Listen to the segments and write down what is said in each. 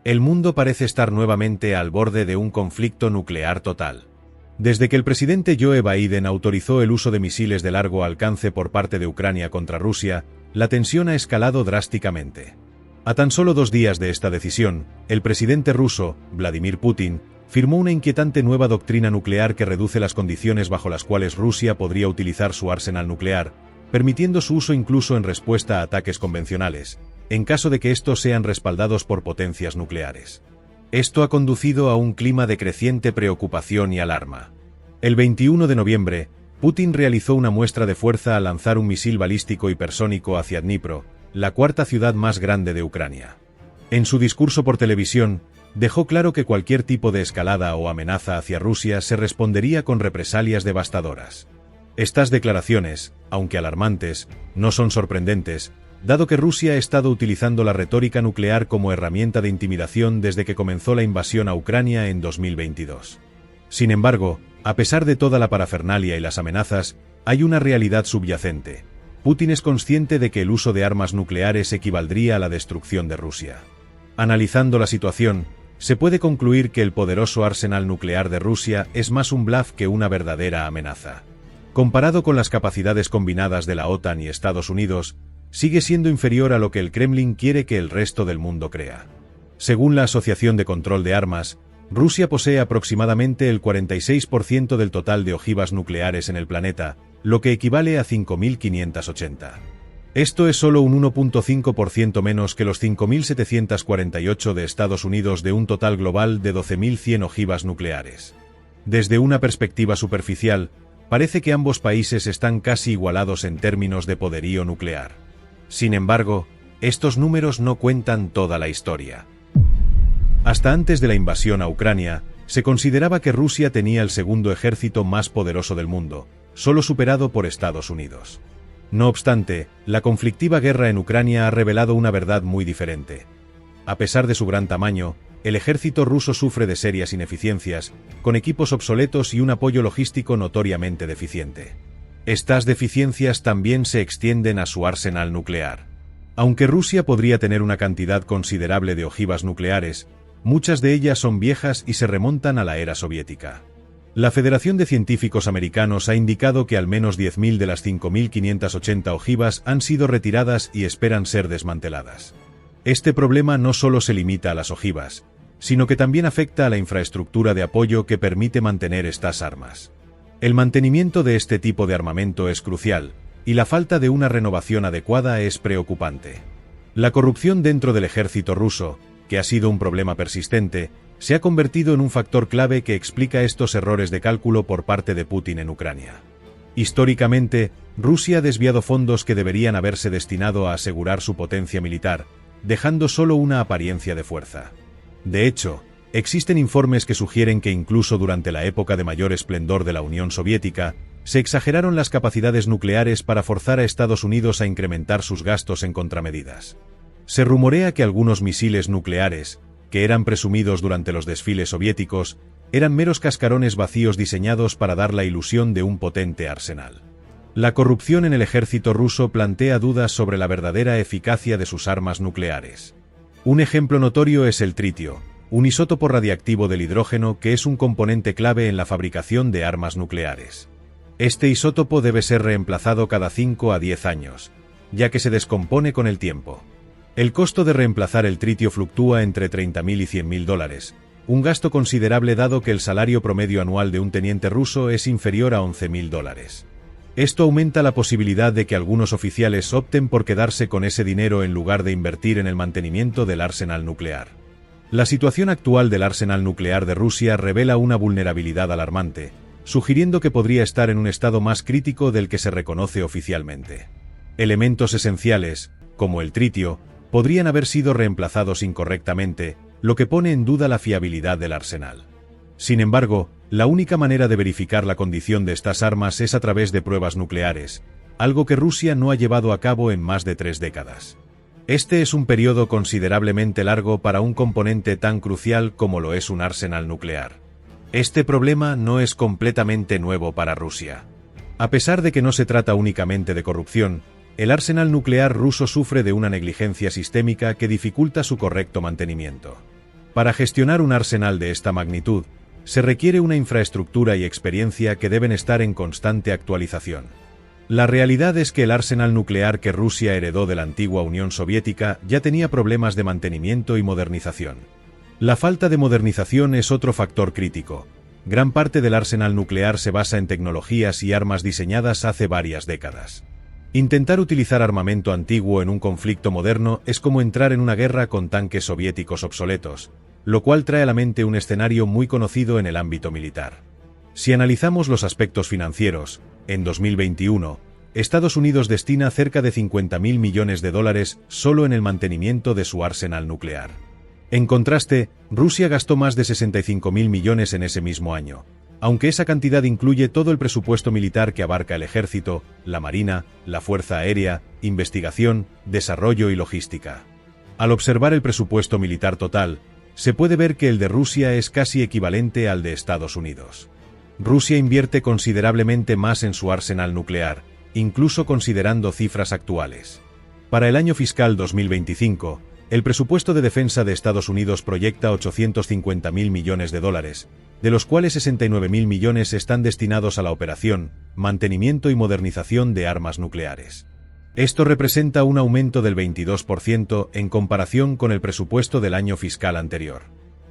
El mundo parece estar nuevamente al borde de un conflicto nuclear total. Desde que el presidente Joe Biden autorizó el uso de misiles de largo alcance por parte de Ucrania contra Rusia, la tensión ha escalado drásticamente. A tan solo 2 días de esta decisión, el presidente ruso, Vladimir Putin, firmó una inquietante nueva doctrina nuclear que reduce las condiciones bajo las cuales Rusia podría utilizar su arsenal nuclear, permitiendo su uso incluso en respuesta a ataques convencionales, en caso de que estos sean respaldados por potencias nucleares. Esto ha conducido a un clima de creciente preocupación y alarma. El 21 de noviembre, Putin realizó una muestra de fuerza al lanzar un misil balístico hipersónico hacia Dnipro, la 4ª ciudad más grande de Ucrania. En su discurso por televisión, dejó claro que cualquier tipo de escalada o amenaza hacia Rusia se respondería con represalias devastadoras. Estas declaraciones, aunque alarmantes, no son sorprendentes, dado que Rusia ha estado utilizando la retórica nuclear como herramienta de intimidación desde que comenzó la invasión a Ucrania en 2022. Sin embargo, a pesar de toda la parafernalia y las amenazas, hay una realidad subyacente. Putin es consciente de que el uso de armas nucleares equivaldría a la destrucción de Rusia. Analizando la situación, se puede concluir que el poderoso arsenal nuclear de Rusia es más un bluf que una verdadera amenaza. Comparado con las capacidades combinadas de la OTAN y Estados Unidos, sigue siendo inferior a lo que el Kremlin quiere que el resto del mundo crea. Según la Asociación de Control de Armas, Rusia posee aproximadamente el 46% del total de ojivas nucleares en el planeta, lo que equivale a 5.580. Esto es solo un 1.5% menos que los 5.748 de Estados Unidos de un total global de 12.100 ojivas nucleares. Desde una perspectiva superficial, parece que ambos países están casi igualados en términos de poderío nuclear. Sin embargo, estos números no cuentan toda la historia. Hasta antes de la invasión a Ucrania, se consideraba que Rusia tenía el segundo ejército más poderoso del mundo, solo superado por Estados Unidos. No obstante, la conflictiva guerra en Ucrania ha revelado una verdad muy diferente. A pesar de su gran tamaño, el ejército ruso sufre de serias ineficiencias, con equipos obsoletos y un apoyo logístico notoriamente deficiente. Estas deficiencias también se extienden a su arsenal nuclear. Aunque Rusia podría tener una cantidad considerable de ojivas nucleares, muchas de ellas son viejas y se remontan a la era soviética. La Federación de Científicos Americanos ha indicado que al menos 10.000 de las 5.580 ojivas han sido retiradas y esperan ser desmanteladas. Este problema no solo se limita a las ojivas, sino que también afecta a la infraestructura de apoyo que permite mantener estas armas. El mantenimiento de este tipo de armamento es crucial, y la falta de una renovación adecuada es preocupante. La corrupción dentro del ejército ruso, que ha sido un problema persistente, se ha convertido en un factor clave que explica estos errores de cálculo por parte de Putin en Ucrania. Históricamente, Rusia ha desviado fondos que deberían haberse destinado a asegurar su potencia militar, dejando solo una apariencia de fuerza. De hecho, existen informes que sugieren que incluso durante la época de mayor esplendor de la Unión Soviética, se exageraron las capacidades nucleares para forzar a Estados Unidos a incrementar sus gastos en contramedidas. Se rumorea que algunos misiles nucleares, que eran presumidos durante los desfiles soviéticos, eran meros cascarones vacíos diseñados para dar la ilusión de un potente arsenal. La corrupción en el ejército ruso plantea dudas sobre la verdadera eficacia de sus armas nucleares. Un ejemplo notorio es el tritio, un isótopo radiactivo del hidrógeno que es un componente clave en la fabricación de armas nucleares. Este isótopo debe ser reemplazado cada 5 a 10 años, ya que se descompone con el tiempo. El costo de reemplazar el tritio fluctúa entre $30.000 y $100.000, un gasto considerable dado que el salario promedio anual de un teniente ruso es inferior a $11.000. Esto aumenta la posibilidad de que algunos oficiales opten por quedarse con ese dinero en lugar de invertir en el mantenimiento del arsenal nuclear. La situación actual del arsenal nuclear de Rusia revela una vulnerabilidad alarmante, sugiriendo que podría estar en un estado más crítico del que se reconoce oficialmente. Elementos esenciales, como el tritio, podrían haber sido reemplazados incorrectamente, lo que pone en duda la fiabilidad del arsenal. Sin embargo, la única manera de verificar la condición de estas armas es a través de pruebas nucleares, algo que Rusia no ha llevado a cabo en más de 3 décadas. Este es un periodo considerablemente largo para un componente tan crucial como lo es un arsenal nuclear. Este problema no es completamente nuevo para Rusia. A pesar de que no se trata únicamente de corrupción, el arsenal nuclear ruso sufre de una negligencia sistémica que dificulta su correcto mantenimiento. Para gestionar un arsenal de esta magnitud, se requiere una infraestructura y experiencia que deben estar en constante actualización. La realidad es que el arsenal nuclear que Rusia heredó de la antigua Unión Soviética ya tenía problemas de mantenimiento y modernización. La falta de modernización es otro factor crítico. Gran parte del arsenal nuclear se basa en tecnologías y armas diseñadas hace varias décadas. Intentar utilizar armamento antiguo en un conflicto moderno es como entrar en una guerra con tanques soviéticos obsoletos, lo cual trae a la mente un escenario muy conocido en el ámbito militar. Si analizamos los aspectos financieros, en 2021, Estados Unidos destina cerca de $50.000 millones solo en el mantenimiento de su arsenal nuclear. En contraste, Rusia gastó más de $65.000 millones en ese mismo año, aunque esa cantidad incluye todo el presupuesto militar que abarca el ejército, la marina, la fuerza aérea, investigación, desarrollo y logística. Al observar el presupuesto militar total, se puede ver que el de Rusia es casi equivalente al de Estados Unidos. Rusia invierte considerablemente más en su arsenal nuclear, incluso considerando cifras actuales. Para el año fiscal 2025, el presupuesto de defensa de Estados Unidos proyecta $850.000 millones, de los cuales $69.000 millones están destinados a la operación, mantenimiento y modernización de armas nucleares. Esto representa un aumento del 22% en comparación con el presupuesto del año fiscal anterior.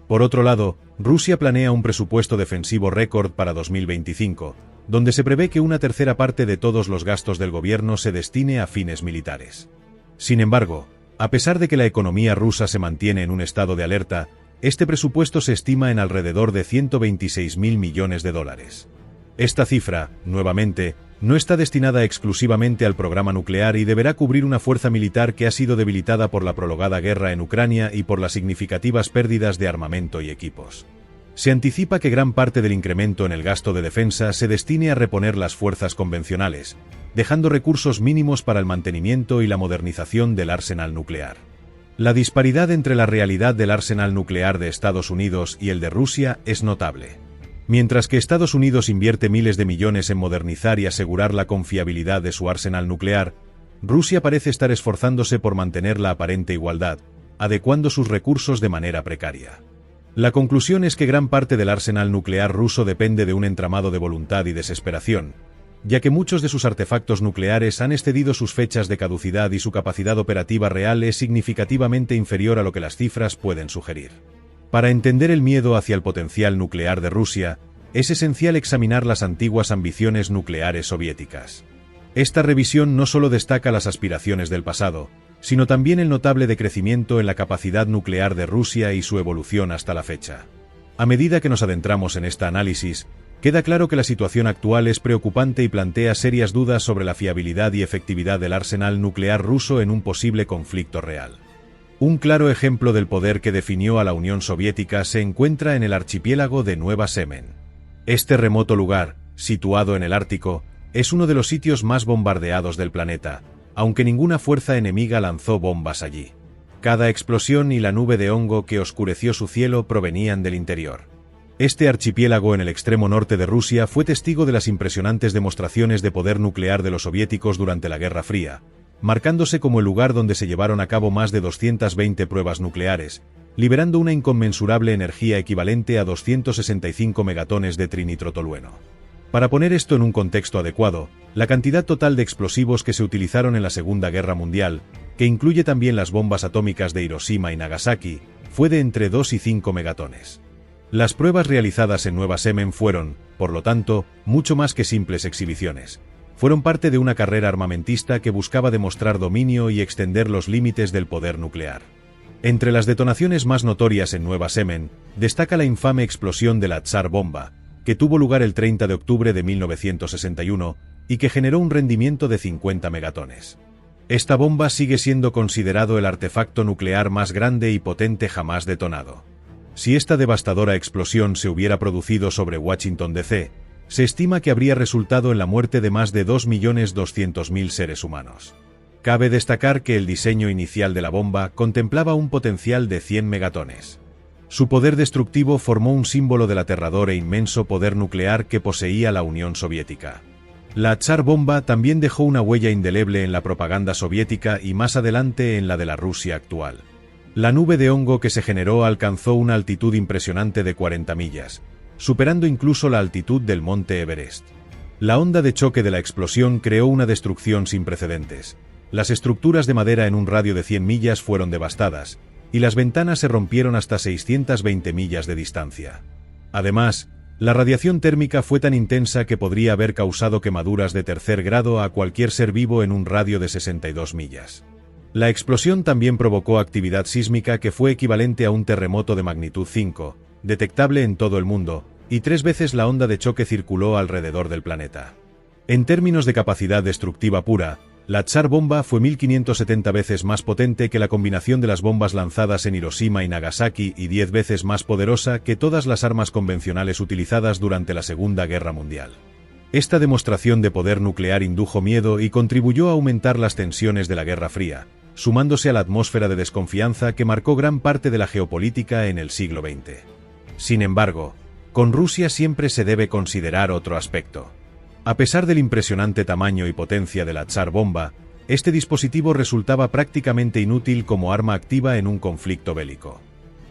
Por otro lado, Rusia planea un presupuesto defensivo récord para 2025, donde se prevé que una tercera parte de todos los gastos del gobierno se destine a fines militares. Sin embargo, a pesar de que la economía rusa se mantiene en un estado de alerta, este presupuesto se estima en alrededor de $126.000 millones. Esta cifra, nuevamente, no está destinada exclusivamente al programa nuclear y deberá cubrir una fuerza militar que ha sido debilitada por la prolongada guerra en Ucrania y por las significativas pérdidas de armamento y equipos. Se anticipa que gran parte del incremento en el gasto de defensa se destine a reponer las fuerzas convencionales, dejando recursos mínimos para el mantenimiento y la modernización del arsenal nuclear. La disparidad entre la realidad del arsenal nuclear de Estados Unidos y el de Rusia es notable. Mientras que Estados Unidos invierte miles de millones en modernizar y asegurar la confiabilidad de su arsenal nuclear, Rusia parece estar esforzándose por mantener la aparente igualdad, adecuando sus recursos de manera precaria. La conclusión es que gran parte del arsenal nuclear ruso depende de un entramado de voluntad y desesperación, ya que muchos de sus artefactos nucleares han excedido sus fechas de caducidad y su capacidad operativa real es significativamente inferior a lo que las cifras pueden sugerir. Para entender el miedo hacia el potencial nuclear de Rusia, es esencial examinar las antiguas ambiciones nucleares soviéticas. Esta revisión no solo destaca las aspiraciones del pasado, sino también el notable decrecimiento en la capacidad nuclear de Rusia y su evolución hasta la fecha. A medida que nos adentramos en este análisis, queda claro que la situación actual es preocupante y plantea serias dudas sobre la fiabilidad y efectividad del arsenal nuclear ruso en un posible conflicto real. Un claro ejemplo del poder que definió a la Unión Soviética se encuentra en el archipiélago de Nueva Semen. Este remoto lugar, situado en el Ártico, es uno de los sitios más bombardeados del planeta, aunque ninguna fuerza enemiga lanzó bombas allí. Cada explosión y la nube de hongo que oscureció su cielo provenían del interior. Este archipiélago en el extremo norte de Rusia fue testigo de las impresionantes demostraciones de poder nuclear de los soviéticos durante la Guerra Fría, marcándose como el lugar donde se llevaron a cabo más de 220 pruebas nucleares, liberando una inconmensurable energía equivalente a 265 megatones de trinitrotolueno. Para poner esto en un contexto adecuado, la cantidad total de explosivos que se utilizaron en la Segunda Guerra Mundial, que incluye también las bombas atómicas de Hiroshima y Nagasaki, fue de entre 2 y 5 megatones. Las pruebas realizadas en Nueva Semen fueron, por lo tanto, mucho más que simples exhibiciones. Fueron parte de una carrera armamentista que buscaba demostrar dominio y extender los límites del poder nuclear. Entre las detonaciones más notorias en Nueva Semen, destaca la infame explosión de la Tsar Bomba, que tuvo lugar el 30 de octubre de 1961 y que generó un rendimiento de 50 megatones. Esta bomba sigue siendo considerado el artefacto nuclear más grande y potente jamás detonado. Si esta devastadora explosión se hubiera producido sobre Washington D.C., se estima que habría resultado en la muerte de más de 2.200.000 seres humanos. Cabe destacar que el diseño inicial de la bomba contemplaba un potencial de 100 megatones. Su poder destructivo formó un símbolo del aterrador e inmenso poder nuclear que poseía la Unión Soviética. La Tsar Bomba también dejó una huella indeleble en la propaganda soviética y más adelante en la de la Rusia actual. La nube de hongo que se generó alcanzó una altitud impresionante de 40 millas, superando incluso la altitud del monte Everest. La onda de choque de la explosión creó una destrucción sin precedentes. Las estructuras de madera en un radio de 100 millas fueron devastadas, y las ventanas se rompieron hasta 620 millas de distancia. Además, la radiación térmica fue tan intensa que podría haber causado quemaduras de tercer grado a cualquier ser vivo en un radio de 62 millas. La explosión también provocó actividad sísmica que fue equivalente a un terremoto de magnitud 5, detectable en todo el mundo, y 3 veces la onda de choque circuló alrededor del planeta. En términos de capacidad destructiva pura, la Tsar Bomba fue 1570 veces más potente que la combinación de las bombas lanzadas en Hiroshima y Nagasaki y 10 veces más poderosa que todas las armas convencionales utilizadas durante la Segunda Guerra Mundial. Esta demostración de poder nuclear indujo miedo y contribuyó a aumentar las tensiones de la Guerra Fría, sumándose a la atmósfera de desconfianza que marcó gran parte de la geopolítica en el siglo XX. Sin embargo, con Rusia siempre se debe considerar otro aspecto. A pesar del impresionante tamaño y potencia de la Tsar Bomba, este dispositivo resultaba prácticamente inútil como arma activa en un conflicto bélico.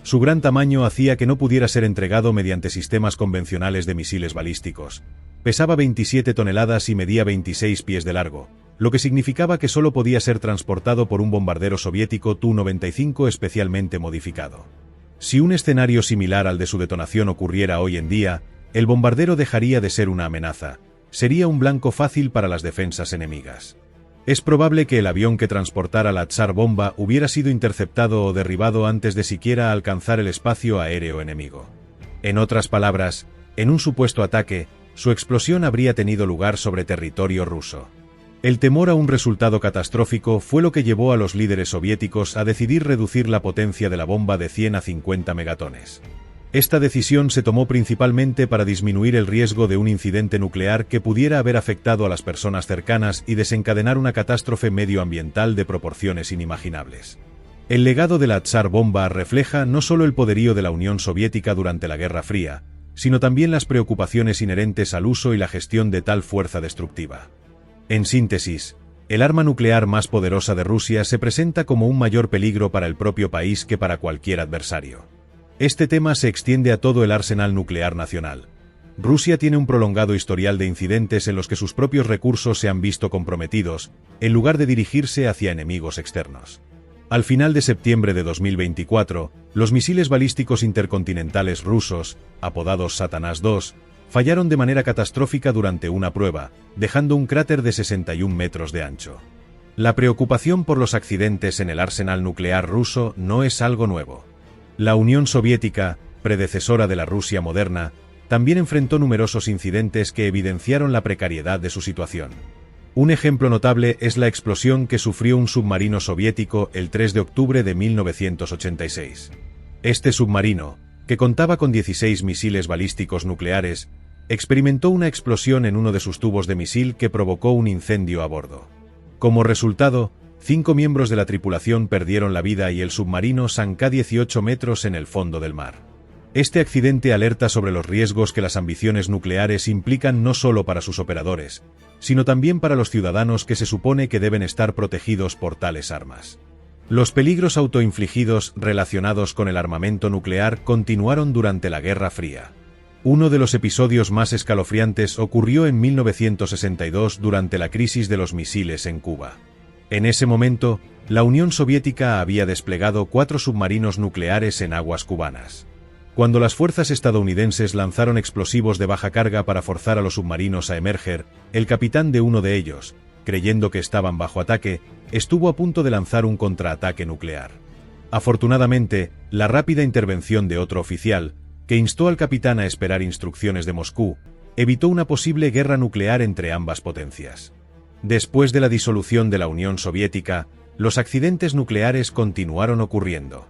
Su gran tamaño hacía que no pudiera ser entregado mediante sistemas convencionales de misiles balísticos. Pesaba 27 toneladas y medía 26 pies de largo, lo que significaba que solo podía ser transportado por un bombardero soviético Tu-95 especialmente modificado. Si un escenario similar al de su detonación ocurriera hoy en día, el bombardero dejaría de ser una amenaza. Sería un blanco fácil para las defensas enemigas. Es probable que el avión que transportara la Tsar Bomba hubiera sido interceptado o derribado antes de siquiera alcanzar el espacio aéreo enemigo. En otras palabras, en un supuesto ataque, su explosión habría tenido lugar sobre territorio ruso. El temor a un resultado catastrófico fue lo que llevó a los líderes soviéticos a decidir reducir la potencia de la bomba de 100 a 50 megatones. Esta decisión se tomó principalmente para disminuir el riesgo de un incidente nuclear que pudiera haber afectado a las personas cercanas y desencadenar una catástrofe medioambiental de proporciones inimaginables. El legado de la Tsar Bomba refleja no solo el poderío de la Unión Soviética durante la Guerra Fría, sino también las preocupaciones inherentes al uso y la gestión de tal fuerza destructiva. En síntesis, el arma nuclear más poderosa de Rusia se presenta como un mayor peligro para el propio país que para cualquier adversario. Este tema se extiende a todo el arsenal nuclear nacional. Rusia tiene un prolongado historial de incidentes en los que sus propios recursos se han visto comprometidos, en lugar de dirigirse hacia enemigos externos. Al final de septiembre de 2024, los misiles balísticos intercontinentales rusos, apodados Satanás II, fallaron de manera catastrófica durante una prueba, dejando un cráter de 61 metros de ancho. La preocupación por los accidentes en el arsenal nuclear ruso no es algo nuevo. La Unión Soviética, predecesora de la Rusia moderna, también enfrentó numerosos incidentes que evidenciaron la precariedad de su situación. Un ejemplo notable es la explosión que sufrió un submarino soviético el 3 de octubre de 1986. Este submarino, que contaba con 16 misiles balísticos nucleares, experimentó una explosión en uno de sus tubos de misil que provocó un incendio a bordo. Como resultado, 5 miembros de la tripulación perdieron la vida y el submarino zanca 18 metros en el fondo del mar. Este accidente alerta sobre los riesgos que las ambiciones nucleares implican no solo para sus operadores, sino también para los ciudadanos que se supone que deben estar protegidos por tales armas. Los peligros autoinfligidos relacionados con el armamento nuclear continuaron durante la Guerra Fría. Uno de los episodios más escalofriantes ocurrió en 1962 durante la crisis de los misiles en Cuba. En ese momento, la Unión Soviética había desplegado 4 submarinos nucleares en aguas cubanas. Cuando las fuerzas estadounidenses lanzaron explosivos de baja carga para forzar a los submarinos a emerger, el capitán de uno de ellos, creyendo que estaban bajo ataque, estuvo a punto de lanzar un contraataque nuclear. Afortunadamente, la rápida intervención de otro oficial, que instó al capitán a esperar instrucciones de Moscú, evitó una posible guerra nuclear entre ambas potencias. Después de la disolución de la Unión Soviética, los accidentes nucleares continuaron ocurriendo.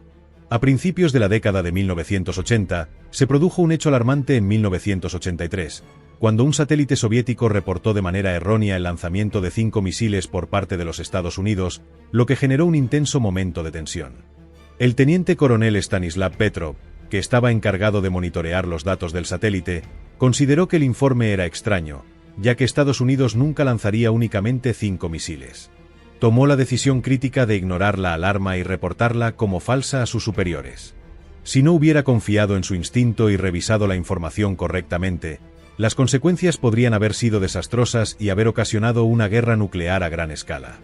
A principios de la década de 1980, se produjo un hecho alarmante en 1983, cuando un satélite soviético reportó de manera errónea el lanzamiento de 5 misiles por parte de los Estados Unidos, lo que generó un intenso momento de tensión. El teniente coronel Stanislav Petrov, que estaba encargado de monitorear los datos del satélite, consideró que el informe era extraño, ya que Estados Unidos nunca lanzaría únicamente 5 misiles. tomó la decisión crítica de ignorar la alarma y reportarla como falsa a sus superiores. Si no hubiera confiado en su instinto y revisado la información correctamente, las consecuencias podrían haber sido desastrosas y haber ocasionado una guerra nuclear a gran escala.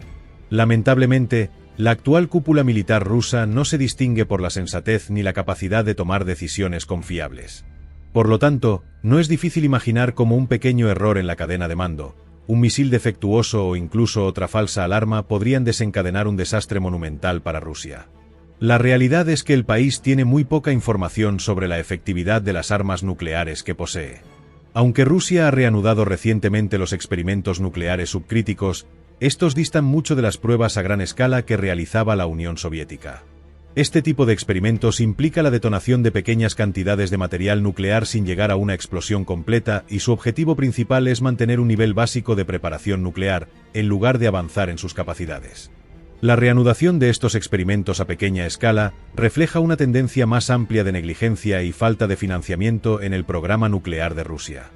Lamentablemente, la actual cúpula militar rusa no se distingue por la sensatez ni la capacidad de tomar decisiones confiables. Por lo tanto, no es difícil imaginar cómo un pequeño error en la cadena de mando, un misil defectuoso o incluso otra falsa alarma podrían desencadenar un desastre monumental para Rusia. La realidad es que el país tiene muy poca información sobre la efectividad de las armas nucleares que posee. Aunque Rusia ha reanudado recientemente los experimentos nucleares subcríticos, estos distan mucho de las pruebas a gran escala que realizaba la Unión Soviética. Este tipo de experimentos implica la detonación de pequeñas cantidades de material nuclear sin llegar a una explosión completa y su objetivo principal es mantener un nivel básico de preparación nuclear, en lugar de avanzar en sus capacidades. La reanudación de estos experimentos a pequeña escala refleja una tendencia más amplia de negligencia y falta de financiamiento en el programa nuclear de Rusia.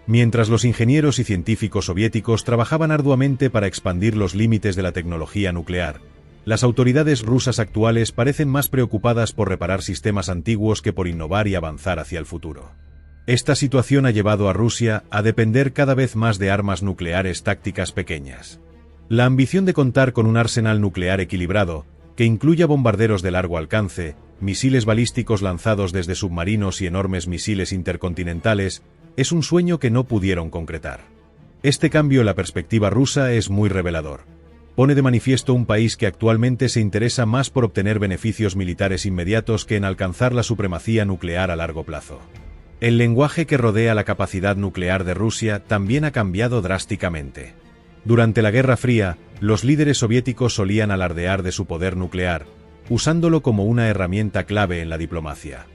Mientras los ingenieros y científicos soviéticos trabajaban arduamente para expandir los límites de la tecnología nuclear, las autoridades rusas actuales parecen más preocupadas por reparar sistemas antiguos que por innovar y avanzar hacia el futuro. Esta situación ha llevado a Rusia a depender cada vez más de armas nucleares tácticas pequeñas. La ambición de contar con un arsenal nuclear equilibrado, que incluya bombarderos de largo alcance, misiles balísticos lanzados desde submarinos y enormes misiles intercontinentales, es un sueño que no pudieron concretar. Este cambio en la perspectiva rusa es muy revelador. Pone de manifiesto un país que actualmente se interesa más por obtener beneficios militares inmediatos que en alcanzar la supremacía nuclear a largo plazo. El lenguaje que rodea la capacidad nuclear de Rusia también ha cambiado drásticamente. Durante la Guerra Fría, los líderes soviéticos solían alardear de su poder nuclear, usándolo como una herramienta clave en la diplomacia.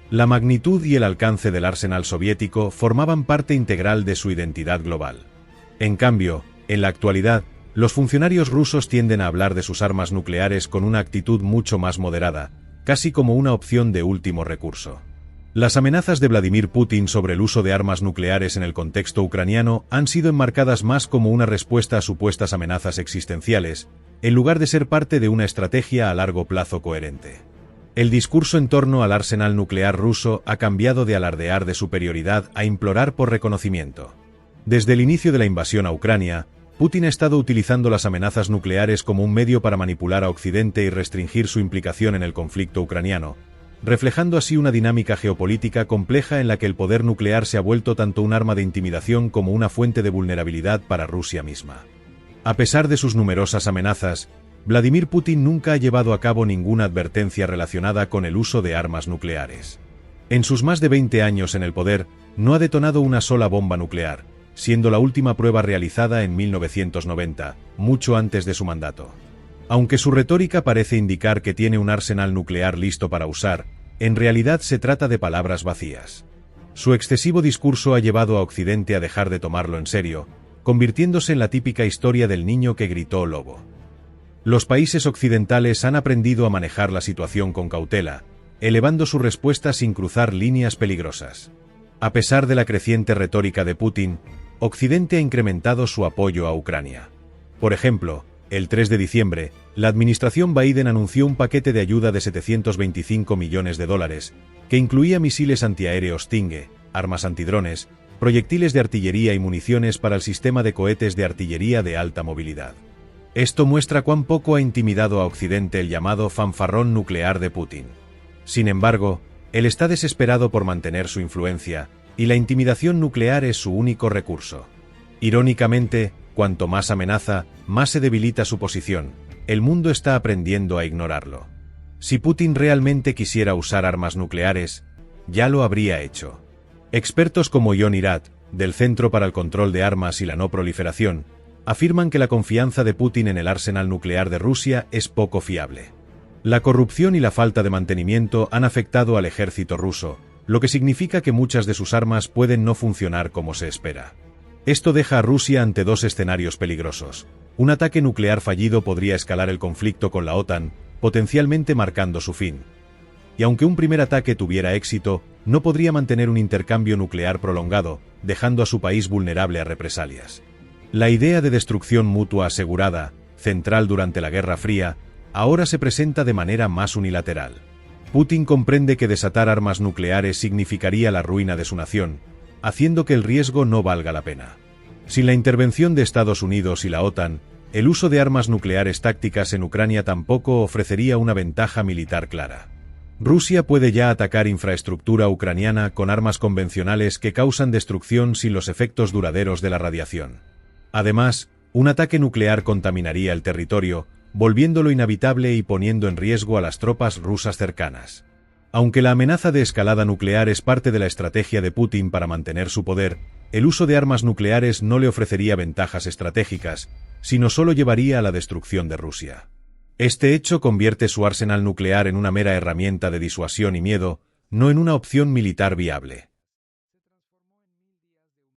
La magnitud y el alcance del arsenal soviético formaban parte integral de su identidad global. En cambio, en la actualidad, los funcionarios rusos tienden a hablar de sus armas nucleares con una actitud mucho más moderada, casi como una opción de último recurso. Las amenazas de Vladimir Putin sobre el uso de armas nucleares en el contexto ucraniano han sido enmarcadas más como una respuesta a supuestas amenazas existenciales, en lugar de ser parte de una estrategia a largo plazo coherente. El discurso en torno al arsenal nuclear ruso ha cambiado de alardear de superioridad a implorar por reconocimiento. Desde el inicio de la invasión a Ucrania, Putin ha estado utilizando las amenazas nucleares como un medio para manipular a Occidente y restringir su implicación en el conflicto ucraniano, reflejando así una dinámica geopolítica compleja en la que el poder nuclear se ha vuelto tanto un arma de intimidación como una fuente de vulnerabilidad para Rusia misma. A pesar de sus numerosas amenazas, Vladimir Putin nunca ha llevado a cabo ninguna advertencia relacionada con el uso de armas nucleares. En sus más de 20 años en el poder, no ha detonado una sola bomba nuclear, siendo la última prueba realizada en 1990, mucho antes de su mandato. Aunque su retórica parece indicar que tiene un arsenal nuclear listo para usar, en realidad se trata de palabras vacías. Su excesivo discurso ha llevado a Occidente a dejar de tomarlo en serio, convirtiéndose en la típica historia del niño que gritó lobo. Los países occidentales han aprendido a manejar la situación con cautela, elevando su respuesta sin cruzar líneas peligrosas. A pesar de la creciente retórica de Putin, Occidente ha incrementado su apoyo a Ucrania. Por ejemplo, el 3 de diciembre, la administración Biden anunció un paquete de ayuda de $725 millones, que incluía misiles antiaéreos Stinger, armas antidrones, proyectiles de artillería y municiones para el sistema de cohetes de artillería de alta movilidad. Esto muestra cuán poco ha intimidado a Occidente el llamado fanfarrón nuclear de Putin. Sin embargo, él está desesperado por mantener su influencia, y la intimidación nuclear es su único recurso. Irónicamente, cuanto más amenaza, más se debilita su posición. El mundo está aprendiendo a ignorarlo. Si Putin realmente quisiera usar armas nucleares, ya lo habría hecho. Expertos como Jon Irat, del Centro para el Control de Armas y la No Proliferación, afirman que la confianza de Putin en el arsenal nuclear de Rusia es poco fiable. La corrupción y la falta de mantenimiento han afectado al ejército ruso, lo que significa que muchas de sus armas pueden no funcionar como se espera. Esto deja a Rusia ante dos escenarios peligrosos. Un ataque nuclear fallido podría escalar el conflicto con la OTAN, potencialmente marcando su fin. Y aunque un primer ataque tuviera éxito, no podría mantener un intercambio nuclear prolongado, dejando a su país vulnerable a represalias. La idea de destrucción mutua asegurada, central durante la Guerra Fría, ahora se presenta de manera más unilateral. Putin comprende que desatar armas nucleares significaría la ruina de su nación, haciendo que el riesgo no valga la pena. Sin la intervención de Estados Unidos y la OTAN, el uso de armas nucleares tácticas en Ucrania tampoco ofrecería una ventaja militar clara. Rusia puede ya atacar infraestructura ucraniana con armas convencionales que causan destrucción sin los efectos duraderos de la radiación. Además, un ataque nuclear contaminaría el territorio, volviéndolo inhabitable y poniendo en riesgo a las tropas rusas cercanas. Aunque la amenaza de escalada nuclear es parte de la estrategia de Putin para mantener su poder, el uso de armas nucleares no le ofrecería ventajas estratégicas, sino solo llevaría a la destrucción de Rusia. Este hecho convierte su arsenal nuclear en una mera herramienta de disuasión y miedo, no en una opción militar viable.